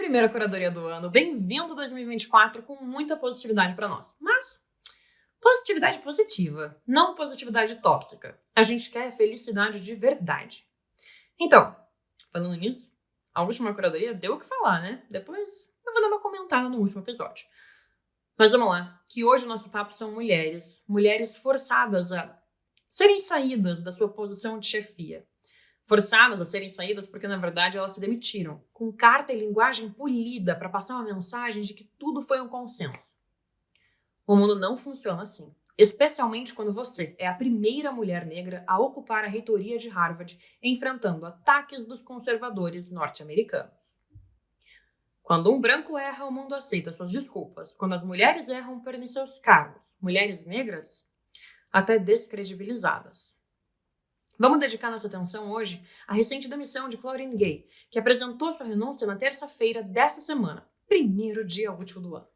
primeira curadoria do ano. Bem-vindo 2024 com muita positividade para nós. Mas positividade positiva, não positividade tóxica. A gente quer felicidade de verdade. Então, falando nisso, a última curadoria deu o que falar, né? Depois eu vou dar uma comentada no último episódio. Mas vamos lá, que hoje o nosso papo são mulheres forçadas a serem saídas da sua posição de chefia. Forçadas a serem saídas porque, na verdade, elas se demitiram, com carta e linguagem polida para passar uma mensagem de que tudo foi um consenso. O mundo não funciona assim, especialmente quando você é a primeira mulher negra a ocupar a reitoria de Harvard, enfrentando ataques dos conservadores norte-americanos. Quando um branco erra, o mundo aceita suas desculpas. Quando as mulheres erram, perdem seus cargos. Mulheres negras, até descredibilizadas. Vamos dedicar nossa atenção hoje à recente demissão de Claudine Gay, que apresentou sua renúncia na terça-feira dessa semana, primeiro dia útil do ano.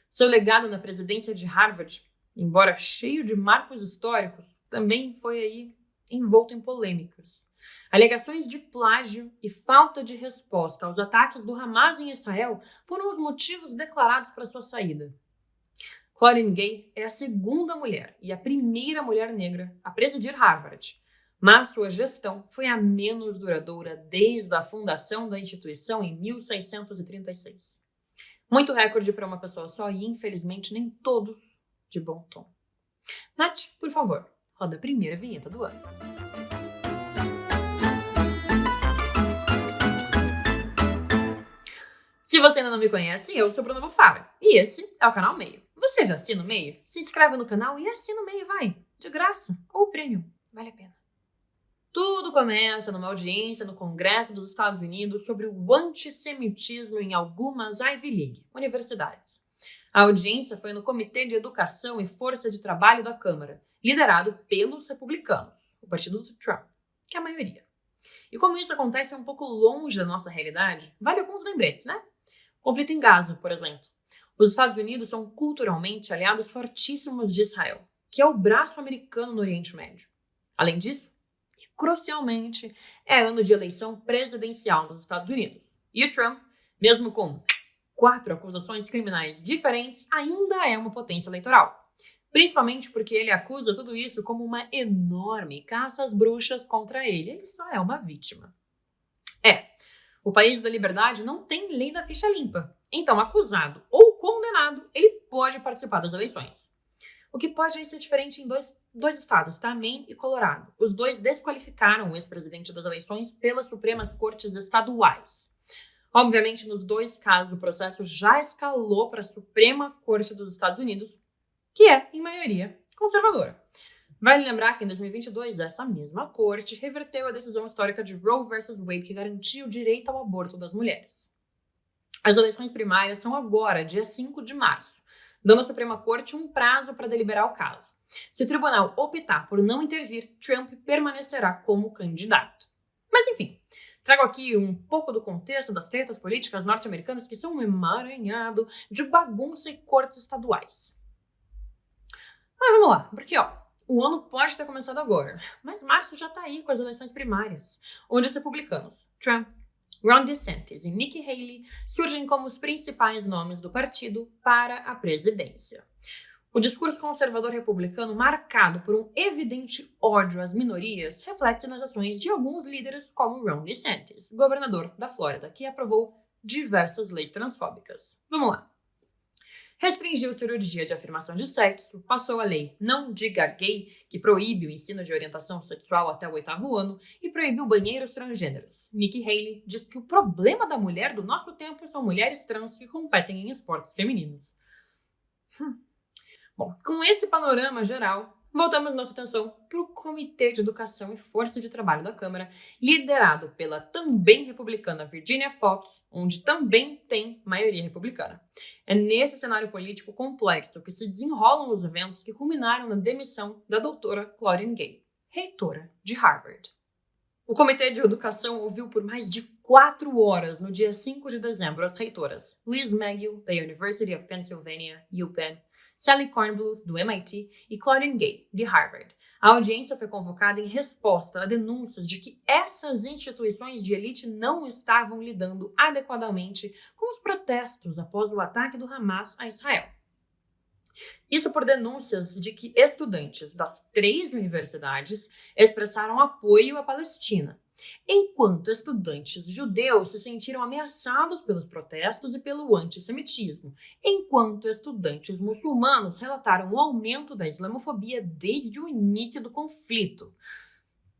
Seu legado na presidência de Harvard, embora cheio de marcos históricos, também foi aí envolto em polêmicas. Alegações de plágio e falta de resposta aos ataques do Hamas em Israel foram os motivos declarados para sua saída. Claudine Gay é a segunda mulher e a primeira mulher negra a presidir Harvard, mas sua gestão foi a menos duradoura desde a fundação da instituição em 1636. Muito recorde para uma pessoa só e, infelizmente, nem todos de bom tom. Nath, por favor, roda a primeira vinheta do ano. Se você ainda não me conhece, eu sou Bruna Bufara e esse é o canal Meio. Você já assina o Meio? Se inscreve no canal e assina o Meio, vai! De graça ou premium, vale a pena. Tudo começa numa audiência no Congresso dos Estados Unidos sobre o antissemitismo em algumas Ivy League, universidades. A audiência foi no Comitê de Educação e Força de Trabalho da Câmara, liderado pelos republicanos, o partido do Trump, que é a maioria. E como isso acontece um pouco longe da nossa realidade, vale alguns lembretes, né? Conflito em Gaza, por exemplo. Os Estados Unidos são culturalmente aliados fortíssimos de Israel, que é o braço americano no Oriente Médio. Além disso, e crucialmente, é ano de eleição presidencial nos Estados Unidos. E o Trump, mesmo com 4 acusações criminais diferentes, ainda é uma potência eleitoral. Principalmente porque ele acusa tudo isso como uma enorme caça às bruxas contra ele. Ele só é uma vítima. O país da liberdade não tem lei da ficha limpa. Então, acusado ou condenado, ele pode participar das eleições. O que pode aí ser diferente em dois estados, tá? Maine e Colorado. Os dois desqualificaram o ex-presidente das eleições pelas Supremas Cortes estaduais. Obviamente, nos dois casos, o processo já escalou para a Suprema Corte dos Estados Unidos, que é, em maioria, conservadora. Vale lembrar que em 2022, essa mesma corte reverteu a decisão histórica de Roe vs. Wade, que garantia o direito ao aborto das mulheres. As eleições primárias são agora, dia 5 de março, dando à Suprema Corte um prazo para deliberar o caso. Se o tribunal optar por não intervir, Trump permanecerá como candidato. Mas enfim, trago aqui um pouco do contexto das tretas políticas norte-americanas que são um emaranhado de bagunça e cortes estaduais. Mas vamos lá, porque o ano pode ter começado agora, mas março já tá aí com as eleições primárias, onde os republicanos, Trump, Ron DeSantis e Nikki Haley surgem como os principais nomes do partido para a presidência. O discurso conservador republicano, marcado por um evidente ódio às minorias, reflete-se nas ações de alguns líderes como Ron DeSantis, governador da Flórida, que aprovou diversas leis transfóbicas. Vamos lá. Restringiu cirurgia de afirmação de sexo, passou a lei Não Diga Gay, que proíbe o ensino de orientação sexual até o 8º ano, e proibiu banheiros transgêneros. Nikki Haley diz que o problema da mulher do nosso tempo são mulheres trans que competem em esportes femininos. Bom, com esse panorama geral, voltamos nossa atenção para o Comitê de Educação e Força de Trabalho da Câmara, liderado pela também republicana Virginia Foxx, onde também tem maioria republicana. É nesse cenário político complexo que se desenrolam os eventos que culminaram na demissão da doutora Claudine Gay, reitora de Harvard. O Comitê de Educação ouviu por mais de 4 horas no dia 5 de dezembro, as reitoras Liz Magill, da University of Pennsylvania, UPenn, Sally Kornbluth, do MIT, e Claudine Gay, de Harvard. A audiência foi convocada em resposta a denúncias de que essas instituições de elite não estavam lidando adequadamente com os protestos após o ataque do Hamas a Israel. Isso por denúncias de que estudantes das 3 universidades expressaram apoio à Palestina, enquanto estudantes judeus se sentiram ameaçados pelos protestos e pelo antissemitismo, enquanto estudantes muçulmanos relataram o aumento da islamofobia desde o início do conflito.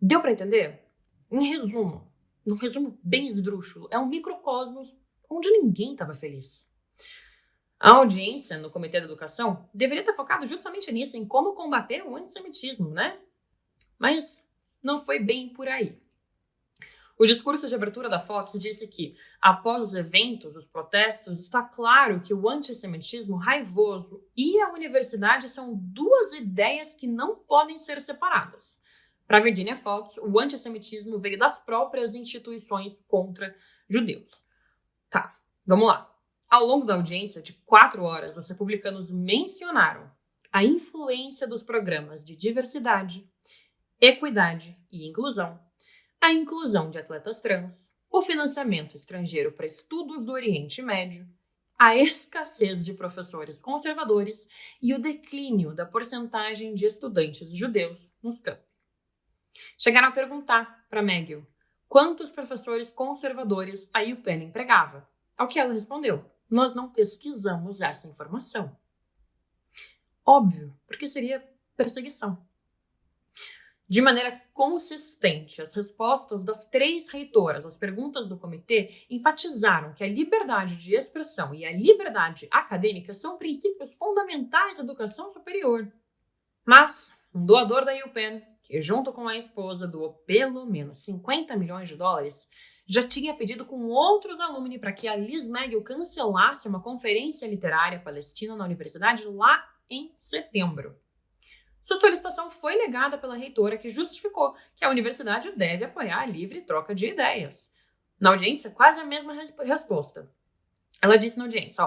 Deu para entender? Em resumo, num resumo bem esdrúxulo, é um microcosmos onde ninguém estava feliz. A audiência no Comitê da Educação deveria ter focado justamente nisso, em como combater o antissemitismo, né? Mas não foi bem por aí. O discurso de abertura da Fox disse que, após os eventos, os protestos, está claro que o antissemitismo raivoso e a universidade são 2 ideias que não podem ser separadas. Para Virginia Fox, o antissemitismo veio das próprias instituições contra judeus. Tá, vamos lá. Ao longo da audiência de 4 horas, os republicanos mencionaram a influência dos programas de diversidade, equidade e inclusão, a inclusão de atletas trans, o financiamento estrangeiro para estudos do Oriente Médio, a escassez de professores conservadores e o declínio da porcentagem de estudantes judeus nos campi. Chegaram a perguntar para Magill quantos professores conservadores a UPenn empregava, ao que ela respondeu: nós não pesquisamos essa informação. Óbvio, porque seria perseguição. De maneira consistente, as respostas das 3 reitoras às perguntas do comitê enfatizaram que a liberdade de expressão e a liberdade acadêmica são princípios fundamentais da educação superior. Mas um doador da UPenn, que junto com a esposa doou pelo menos $50 milhões, já tinha pedido com outros alumni para que a Liz Magill cancelasse uma conferência literária palestina na universidade lá em setembro. Sua solicitação foi negada pela reitora, que justificou que a universidade deve apoiar a livre troca de ideias. Na audiência, quase a mesma resposta. Ela disse na audiência,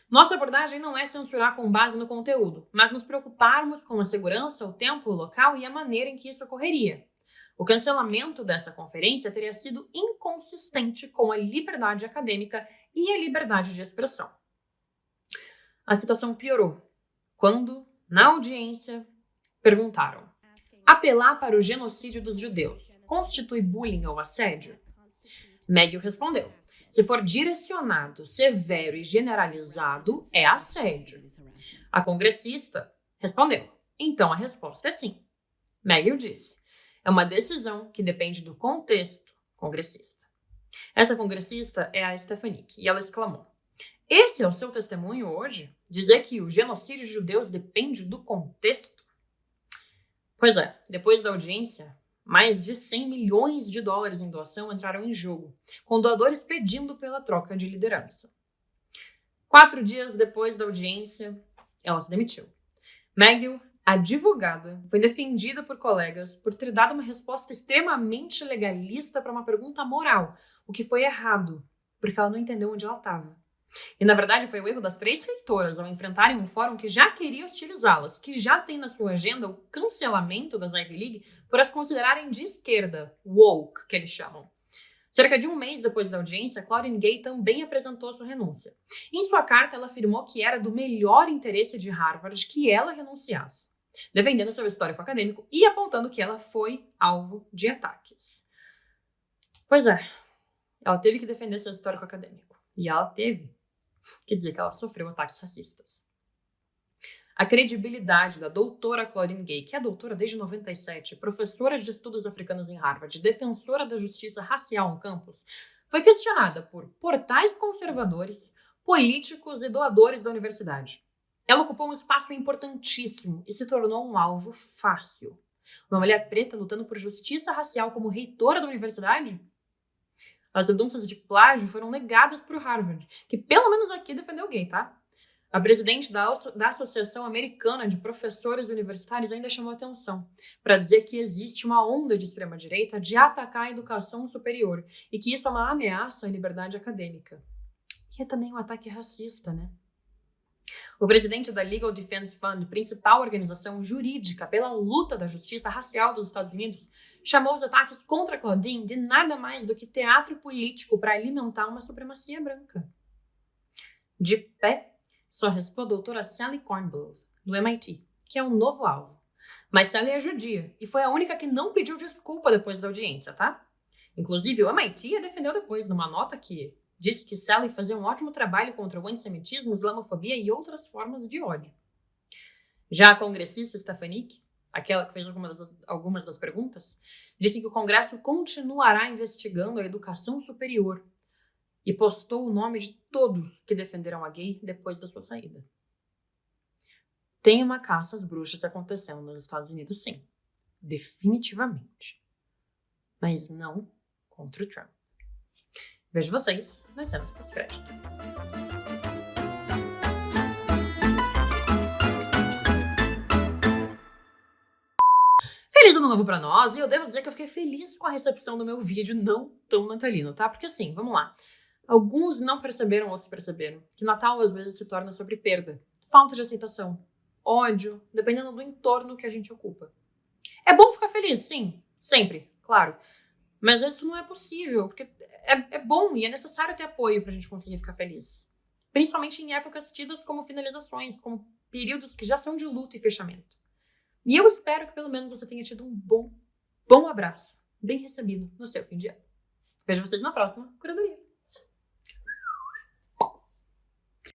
nossa abordagem não é censurar com base no conteúdo, mas nos preocuparmos com a segurança, o tempo, o local e a maneira em que isso ocorreria. O cancelamento dessa conferência teria sido inconsistente com a liberdade acadêmica e a liberdade de expressão. A situação piorou quando, na audiência, perguntaram: apelar para o genocídio dos judeus constitui bullying ou assédio? Magill respondeu: se for direcionado, severo e generalizado, é assédio. A congressista respondeu: então a resposta é sim. Magill disse: é uma decisão que depende do contexto, congressista. Essa congressista é a Stefanik, e ela exclamou: esse é o seu testemunho hoje? Dizer que o genocídio de judeus depende do contexto? Pois é, depois da audiência, mais de $100 milhões em doação entraram em jogo, com doadores pedindo pela troca de liderança. 4 dias depois da audiência, ela se demitiu. Magill, advogada, foi defendida por colegas por ter dado uma resposta extremamente legalista para uma pergunta moral, o que foi errado, porque ela não entendeu onde ela estava. E, na verdade, foi o erro das 3 reitoras ao enfrentarem um fórum que já queria hostilizá-las, que já tem na sua agenda o cancelamento das Ivy League por as considerarem de esquerda, woke, que eles chamam. Cerca de um mês depois da audiência, Claudine Gay também apresentou sua renúncia. Em sua carta, ela afirmou que era do melhor interesse de Harvard que ela renunciasse, defendendo seu histórico acadêmico e apontando que ela foi alvo de ataques. Pois é, ela teve que defender seu histórico acadêmico. E ela teve que dizer que ela sofreu ataques racistas. A credibilidade da doutora Claudine Gay, que é doutora desde 97, professora de estudos africanos em Harvard, defensora da justiça racial no campus, foi questionada por portais conservadores, políticos e doadores da universidade. Ela ocupou um espaço importantíssimo e se tornou um alvo fácil. Uma mulher preta lutando por justiça racial como reitora da universidade? As denúncias de plágio foram negadas por Harvard, que pelo menos aqui defendeu gay, tá? A presidente da Associação Americana de Professores Universitários ainda chamou atenção para dizer que existe uma onda de extrema-direita de atacar a educação superior e que isso é uma ameaça à liberdade acadêmica. E é também um ataque racista, né? O presidente da Legal Defense Fund, principal organização jurídica pela luta da justiça racial dos Estados Unidos, chamou os ataques contra Claudine de nada mais do que teatro político para alimentar uma supremacia branca. De pé, só restou a doutora Sally Kornbluth, do MIT, que é um novo alvo. Mas Sally é judia e foi a única que não pediu desculpa depois da audiência, tá? Inclusive, o MIT a defendeu depois numa nota que disse que Sally fazia um ótimo trabalho contra o antissemitismo, islamofobia e outras formas de ódio. Já a congressista Stefanik, aquela que fez algumas das perguntas, disse que o Congresso continuará investigando a educação superior e postou o nome de todos que defenderam a gay depois da sua saída. Tem uma caça às bruxas acontecendo nos Estados Unidos, sim. Definitivamente. Mas não contra o Trump. Vejo vocês nas cenas pós-créditos. Feliz ano novo pra nós! E eu devo dizer que eu fiquei feliz com a recepção do meu vídeo não tão natalino, tá? Porque assim, vamos lá. Alguns não perceberam, outros perceberam. Que Natal às vezes se torna sobre perda, falta de aceitação, ódio, dependendo do entorno que a gente ocupa. É bom ficar feliz, sim. Sempre, claro. Mas isso não é possível, porque é bom e é necessário ter apoio pra gente conseguir ficar feliz. Principalmente em épocas tidas como finalizações, como períodos que já são de luto e fechamento. E eu espero que pelo menos você tenha tido um bom abraço, bem recebido no seu fim de ano. Vejo vocês na próxima curadoria.